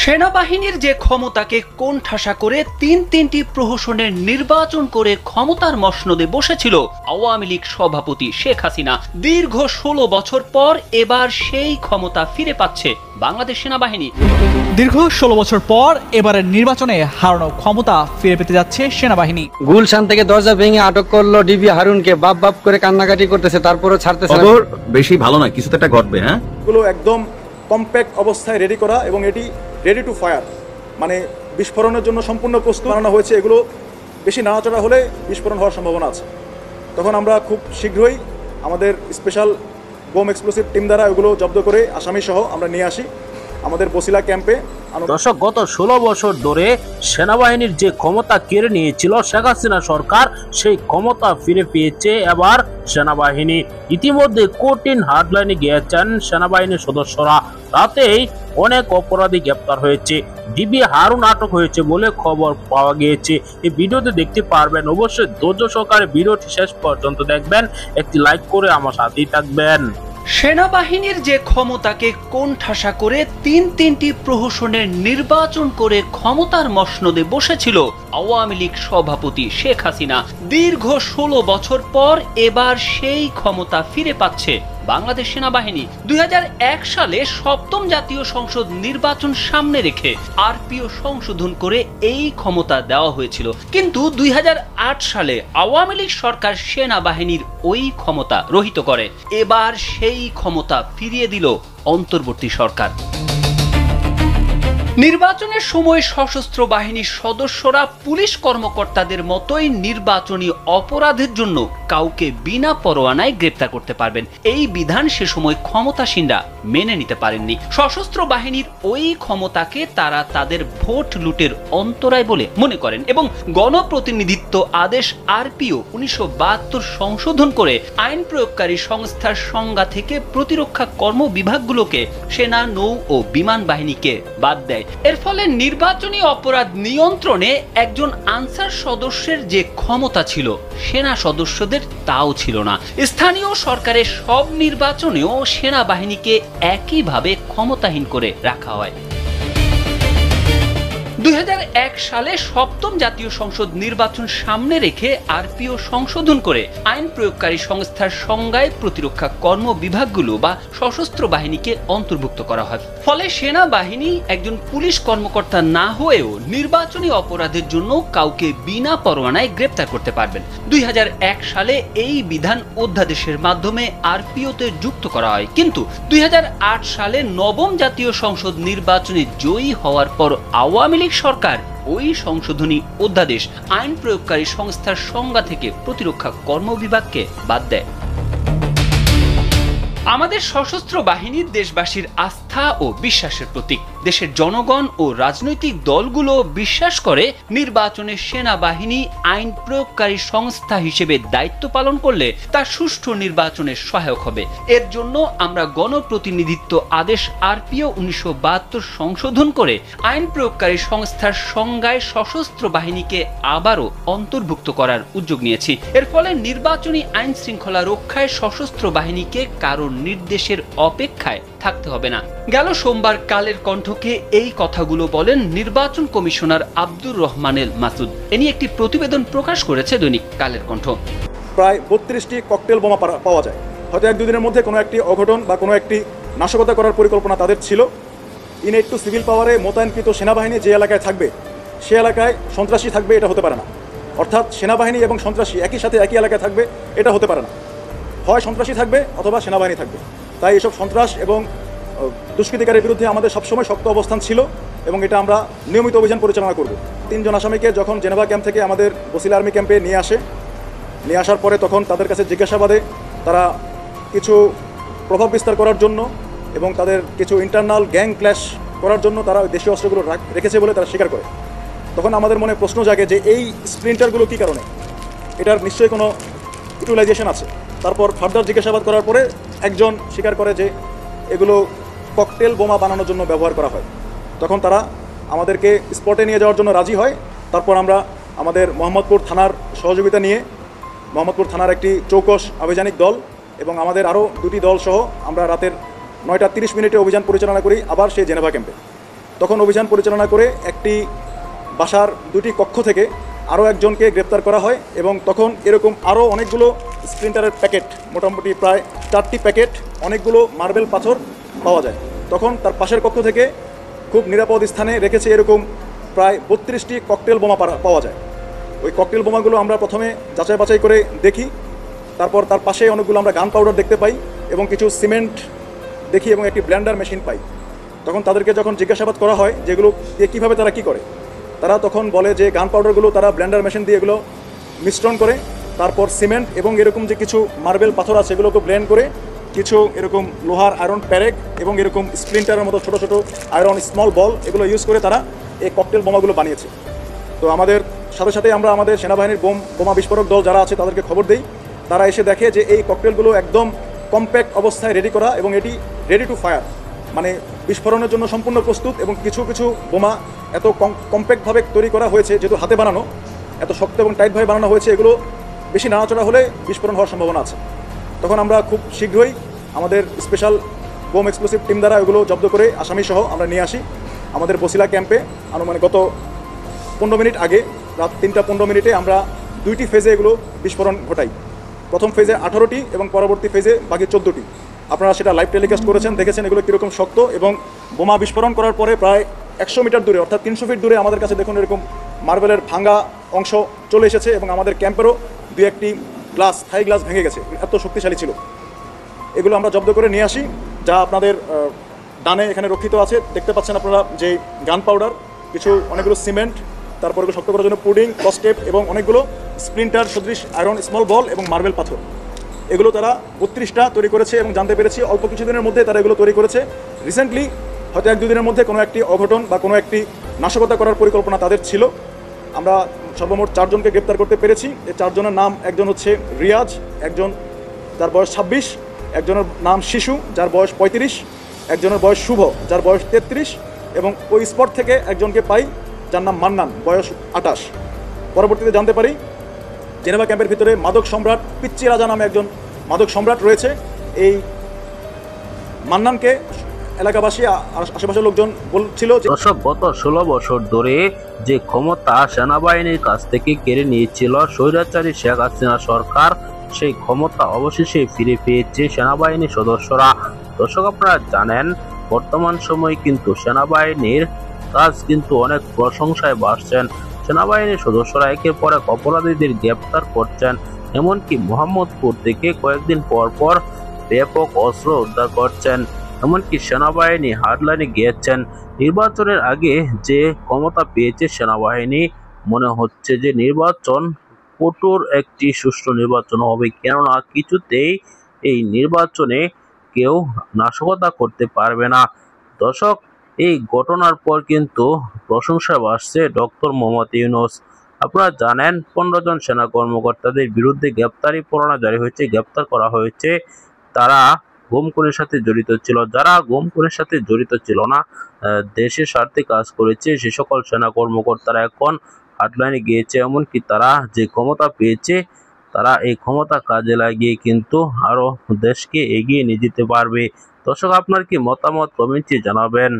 সেনাবাহিনীর যে ক্ষমতাকে কোণঠাসা করে তিনটি প্রহসনের নির্বাচন করে ক্ষমতার মসনদে বসেছিল আওয়ামী লীগ সভাপতি শেখ হাসিনা, দীর্ঘ ১৬ বছর পর এবার সেই ক্ষমতা ফিরে পাচ্ছে বাংলাদেশ সেনাবাহিনী। দীর্ঘ ১৬ বছর পর এবারের নির্বাচনে হারানো ক্ষমতা ফিরে পেতে যাচ্ছে সেনাবাহিনী। গুলশান থেকে দরজা ভেঙে আটক করলো ডিবি হারুনকে, বাপ বাপ করে কান্নাকাটি করতেছে, তারপরও ছাড়তেছে না। বেশি ভালো না, কিছু তো একটা ঘটবে। হ্যাঁ, এগুলো একদম কম্প্যাক্ট অবস্থায় রেডি করা এবং এটি রেডি টু ফায়ার, মানে বিস্ফোরণের জন্য সম্পূর্ণ প্রস্তুত বানানো হয়েছে। এগুলো বেশি নাড়াচাড়া হলে বিস্ফোরণ হওয়ার সম্ভাবনা আছে। তখন আমরা খুব শীঘ্রই আমাদের স্পেশাল বোম এক্সপ্লোসিভ টিম দ্বারা এগুলো জব্দ করে আসামি সহ আমরা নিয়ে আসি আমাদের বসিলা ক্যাম্পে। দর্শক, গত ১৬ বছর ধরে সেনাবাহিনীর যে ক্ষমতা কেড়ে নিয়েছিল শেখ হাসিনা সরকার, সেই ক্ষমতা ফিরে পেয়েছে এবার সেনাবাহিনী। ইতিমধ্যে কঠিন হার্ডলাইনে গিয়েছেন সেনাবাহিনীর সদস্যরা। তাতেই অনেক অপরাধী গ্রেপ্তার হয়েছে, ডিবি হারুন আটক হয়েছে বলে খবর পাওয়া গিয়েছে। এই ভিডিওতে দেখতে পারবেন, অবশ্যই ধৈর্য সহকারে ভিডিওটি শেষ পর্যন্ত দেখবেন, একটি লাইক করে আমার সাথেই থাকবেন। সেনাবাহিনীর যে ক্ষমতাকে কোণঠাসা করে তিনটি প্রহসনের নির্বাচন করে ক্ষমতার মসনদে বসেছিল আওয়ামী লীগ সভাপতি শেখ হাসিনা, দীর্ঘ ১৬ বছর পর এবার সেই ক্ষমতা ফিরে পাচ্ছে বাংলাদেশ সেনাবাহিনী। ২০০১ সালে সপ্তম জাতীয় সংসদ নির্বাচন সামনে রেখে আরপিও সংশোধন করে এই ক্ষমতা দেওয়া হয়েছিল, কিন্তু ২০০৮ সালে আওয়ামী লীগ সরকার সেনাবাহিনীর ওই ক্ষমতা রহিত করে। এবার সেই ক্ষমতা ফিরিয়ে দিল অন্তর্বর্তী সরকার। নির্বাচনের সময় সশস্ত্র বাহিনীর সদস্যরা পুলিশ কর্মকর্তাদের মতোই নির্বাচনী অপরাধের জন্য কাউকে বিনা পরোয়ানায় গ্রেপ্তার করতে পারবেন। এই বিধান সে সময় ক্ষমতাসীনরা মেনে নিতে পারেননি। সশস্ত্র বাহিনীর ওই ক্ষমতাকে তারা তাদের ভোট লুটের অন্তরায় বলে মনে করেন এবং গণপ্রতিনিধিত্ব আদেশ আরপিও ১৯৭২ সংশোধন করে আইন প্রয়োগকারী সংস্থার সংজ্ঞা থেকে প্রতিরক্ষা কর্ম বিভাগগুলোকে সেনা, নৌ ও বিমান বাহিনীকে বাদ দেয়। এর ফলে নির্বাচনী অপরাধ নিয়ন্ত্রণে একজন আনসার সদস্যের যে ক্ষমতা ছিল সেনা সদস্যদের তাও ছিল না। স্থানীয় সরকারের সব নির্বাচনেও সেনাবাহিনীকে একইভাবে ক্ষমতাহীন করে রাখা হয়। ২০০১ সালে সপ্তম জাতীয় সংসদ নির্বাচন সামনে রেখে আরপিও সংশোধন করে আইন প্রয়োগকারী সংস্থার সংজ্ঞায় প্রতিরক্ষা কর্ম বিভাগগুলো বা সশস্ত্র বাহিনীকে অন্তর্ভুক্ত করা হয়। ফলে সেনাবাহিনী একজন পুলিশ কর্মকর্তা না হয়েও নির্বাচনী অপরাধের জন্য কাউকে বিনা পরোয়ানায় গ্রেপ্তার করতে পারবেন। ২০০১ সালে এই বিধান অধ্যাদেশের মাধ্যমে আরপিওতে যুক্ত করা হয়, কিন্তু ২০০৮ সালে নবম জাতীয় সংসদ নির্বাচনে জয়ী হওয়ার পর আওয়ামী লীগ সরকার ওই সংশোধনী অধ্যাদেশ আইন প্রয়োগকারী সংস্থার সংজ্ঞা থেকে প্রতিরক্ষা কর্ম বিভাগকে বাদ দেয়। আমাদের সশস্ত্র বাহিনী দেশবাসীর আস্থা ও বিশ্বাসের প্রতীক। দেশের জনগণ ও রাজনৈতিক দলগুলো বিশ্বাস করে নির্বাচনে সেনাবাহিনী আইন প্রয়োগকারী সংস্থা হিসেবে দায়িত্ব পালন করলে তা সুষ্ঠু নির্বাচনের সহায়ক হবে। এর জন্য আমরা গণপ্রতিনিধিত্ব আদেশ আরপিও ১৯৭২ সংশোধন করে আইন প্রয়োগকারী সংস্থার সংজ্ঞায় সশস্ত্র বাহিনীকে আবারও অন্তর্ভুক্ত করার উদ্যোগ নিয়েছি। এর ফলে নির্বাচনী আইন শৃঙ্খলা রক্ষায় সশস্ত্র বাহিনীকে কারো নির্দেশের অপেক্ষায় থাকতে হবে না। গেল সোমবার কালের কণ্ঠকে এই কথাগুলো বলেন নির্বাচন কমিশনার আব্দুর রহমানেল মাসুদ। এ নিয়ে একটি প্রতিবেদন প্রকাশ করেছে দৈনিক কালের কণ্ঠ। প্রায় ৩২টি ককটেল বোমা পাওয়া যায়। হয়তো ১-২ দিনের মধ্যে কোনো একটি অঘটন বা কোনো একটি নাশকতা করার পরিকল্পনা তাদের ছিল। ইনএড টু সিভিল পাওয়ারে মোতায়েনকৃত সেনাবাহিনী যে এলাকায় থাকবে সে এলাকায় সন্ত্রাসী থাকবে, এটা হতে পারে না। অর্থাৎ সেনাবাহিনী এবং সন্ত্রাসী একই সাথে একই এলাকায় থাকবে, এটা হতে পারে না। হয় সন্ত্রাসী থাকবে অথবা সেনাবাহিনী থাকবে। তাই এসব সন্ত্রাস এবং দুষ্কৃতিকারীর বিরুদ্ধে আমাদের সবসময় শক্ত অবস্থান ছিল এবং এটা আমরা নিয়মিত অভিযান পরিচালনা করব। ৩ জন আসামিকে যখন জেনেভা ক্যাম্প থেকে আমাদের বসিলা আর্মি ক্যাম্পে নিয়ে আসার পরে তখন তাদের কাছে জিজ্ঞাসাবাদে তারা কিছু প্রভাব বিস্তার করার জন্য এবং তাদের কিছু ইন্টারনাল গ্যাং ক্ল্যাশ করার জন্য তারা দেশীয় অস্ত্রগুলো রেখেছে বলে তারা স্বীকার করে। তখন আমাদের মনে প্রশ্ন জাগে যে এই স্প্লিন্টারগুলো কী কারণে, এটার নিশ্চয়ই কোনো ইউটিলাইজেশন আছে। তারপর ফার্দার জিজ্ঞাসাবাদ করার পরে একজন স্বীকার করে যে এগুলো ককটেল বোমা বানানোর জন্য ব্যবহার করা হয়। তখন তারা আমাদেরকে স্পটে নিয়ে যাওয়ার জন্য রাজি হয়। তারপর আমরা আমাদের মোহাম্মদপুর থানার সহযোগিতা নিয়ে মোহাম্মদপুর থানার একটি চৌকস আভিযানিক দল এবং আমাদের আরও 2টি দল সহ আমরা রাতের ৯টা ৩০ মিনিটে অভিযান পরিচালনা করি আবার সেই জেনেভা ক্যাম্পে। তখন অভিযান পরিচালনা করে একটি বাসার 2টি কক্ষ থেকে আরও একজনকে গ্রেপ্তার করা হয় এবং তখন এরকম আরও অনেকগুলো স্প্লিন্টারের প্যাকেট, মোটামুটি প্রায় 4টি প্যাকেট, অনেকগুলো মার্বেল পাথর পাওয়া যায়। তখন তার পাশের কক্ষ থেকে খুব নিরাপদ স্থানে রেখেছে এরকম প্রায় 32টি ককটেল বোমা পাওয়া যায়। ওই ককটেল বোমাগুলো আমরা প্রথমে যাচাই বাছাই করে দেখি, তারপর তার পাশে অনেকগুলো আমরা গান পাউডার দেখতে পাই এবং কিছু সিমেন্ট দেখি এবং একটি ব্লেন্ডার মেশিন পাই। তখন তাদেরকে যখন জিজ্ঞাসাবাদ করা হয় যেগুলো দিয়ে কীভাবে তারা কী করে, তারা তখন বলে যে গান পাউডারগুলো তারা ব্লেন্ডার মেশিন দিয়ে এগুলো মিশ্রণ করে, তারপর সিমেন্ট এবং এরকম যে কিছু মার্বেল পাথর আছে এগুলোকে ব্লেন্ড করে কিছু এরকম লোহার আয়রন প্যারেক এবং এরকম স্প্লিন্টারের মতো ছোটো ছোটো আয়রন স্মল বল এগুলো ইউজ করে তারা এই ককটেল বোমাগুলো বানিয়েছে। তো আমাদের সাথে সাথে আমরা আমাদের সেনাবাহিনীর বোমা বিস্ফোরক দল যারা আছে তাদেরকে খবর দিই। তারা এসে দেখে যে এই ককটেলগুলো একদম কম্প্যাক্ট অবস্থায় রেডি করা এবং এটি রেডি টু ফায়ার, মানে বিস্ফোরণের জন্য সম্পূর্ণ প্রস্তুত। এবং কিছু কিছু বোমা এত কম্প্যাক্টভাবে তৈরি করা হয়েছে, যেহেতু হাতে বানানো, এত শক্ত এবং টাইটভাবে বানানো হয়েছে, এগুলো বেশি নাড়াচড়া হলে বিস্ফোরণ হওয়ার সম্ভাবনা আছে। তখন আমরা খুব শীঘ্রই আমাদের স্পেশাল বোম এক্সপ্লোসিভ টিম দ্বারা এগুলো জব্দ করে আসামি সহ আমরা নিয়ে আসি আমাদের বসিলা ক্যাম্পে। আনুমানিক গত 15 মিনিট আগে রাত 3টা 15 মিনিটে আমরা 2টি ফেজে এগুলো বিস্ফোরণ ঘটাই। প্রথম ফেজে 18টি এবং পরবর্তী ফেজে বাকি 14টি। আপনারা সেটা লাইভ টেলিকাস্ট করেছেন, দেখেছেন এগুলো কীরকম শক্ত। এবং বোমা বিস্ফোরণ করার পরে প্রায় 100 মিটার দূরে, অর্থাৎ 300 ফিট দূরে আমাদের কাছে দেখুন এরকম মার্বেলের ভাঙা অংশ চলে এসেছে এবং আমাদের ক্যাম্পেরও 2-1টি গ্লাস, থাই গ্লাস ভেঙে গেছে, এত শক্তিশালী ছিল। এগুলো আমরা জব্দ করে নিয়ে আসি, যা আপনাদের ডানে এখানে রক্ষিত আছে। দেখতে পাচ্ছেন আপনারা যে গান পাউডার, কিছু অনেকগুলো সিমেন্ট, তারপরে শক্ত করার জন্য পুডিং, ক্রসটেপ এবং অনেকগুলো স্প্লিন্টার সদৃশ আয়রন স্মল বল এবং মার্বেল পাথর। এগুলো তারা 32টা তৈরি করেছে এবং জানতে পেরেছি অল্প কিছুদিনের মধ্যে তারা এগুলো তৈরি করেছে। রিসেন্টলি হয়তো 1-2 দিনের মধ্যে কোনো একটি অঘটন বা কোনো একটি নাশকতা করার পরিকল্পনা তাদের ছিল। আমরা সর্বমোট 4 জনকে গ্রেপ্তার করতে পেরেছি। এই 4 জনের নাম, একজন হচ্ছে রিয়াজ, একজন যার বয়স 26, একজনের নাম শিশু যার বয়স 35, একজনের বয়স শুভ যার বয়স 33 এবং ওই স্পট থেকে একজনকে পাই যার নাম মান্নান, বয়স 28। পরবর্তীতে জানতে পারি জেনেভা ক্যাম্পের ভিতরে মাদক সম্রাট পিচ্চি রাজা নামে একজন মাদক সম্রাট রয়েছে। এই মান্নানকে এলাকাবাসী আশেপাশের লোকজন বলছিল যে গত 16 বছর ধরে যে ক্ষমতা সেনাবাহিনীর কাছ থেকে কেড়ে নিয়েছিল স্বৈরাচারী শেখ হাসিনা সরকার, সেই ক্ষমতা অবশেষে ফিরে পেয়েছে সেনাবাহিনীর সদস্যরা। দর্শক, আপনারা জানেন বর্তমান সময়ে কিন্তু সেনাবাহিনীর কাজ কিন্তু অনেক প্রশংসায় বাড়ছেন। সেনাবাহিনীর সদস্যরা একের পর এক অপরাধীদের গ্রেপ্তার করছেন, এমনকি মোহাম্মদপুর থেকে কয়েকদিন পর পর ব্যাপক অস্ত্র উদ্ধার করছেন, এমনকি সেনাবাহিনী হার্ডলাইনে গিয়েছেন। নির্বাচনের আগে যে ক্ষমতা পেয়েছে সেনাবাহিনী, মনে হচ্ছে যে নির্বাচন কঠোর একটি সুষ্ঠু নির্বাচন হবে, কেননা কিছুতেই এই নির্বাচনে কেউ নাশকতা করতে পারবে না। দর্শক, এই ঘটনার পর কিন্তু প্রশংসা বাড়ছে ডক্টর মোহাম্মদ ইউনূস। আপনারা জানেন 15 জন সেনা কর্মকর্তাদের বিরুদ্ধে গ্রেপ্তারি পরোয়ানা জারি হয়েছে, গ্রেপ্তার করা হয়েছে। তারা গুম খুনের সাথে জড়িত ছিল। যারা গুম খুনের সাথে জড়িত ছিল না, দেশের স্বার্থে কাজ করেছে, সে সকল সেনা কর্মকর্তারা এখন হাটলাইনে গিয়েছে। এমনকি তারা যে ক্ষমতা পেয়েছে, তারা এই ক্ষমতা কাজে লাগিয়ে কিন্তু আরো দেশকে এগিয়ে নিয়ে যেতে পারবে। দর্শক, আপনার কি মতামত কমেন্টে জানাবেন।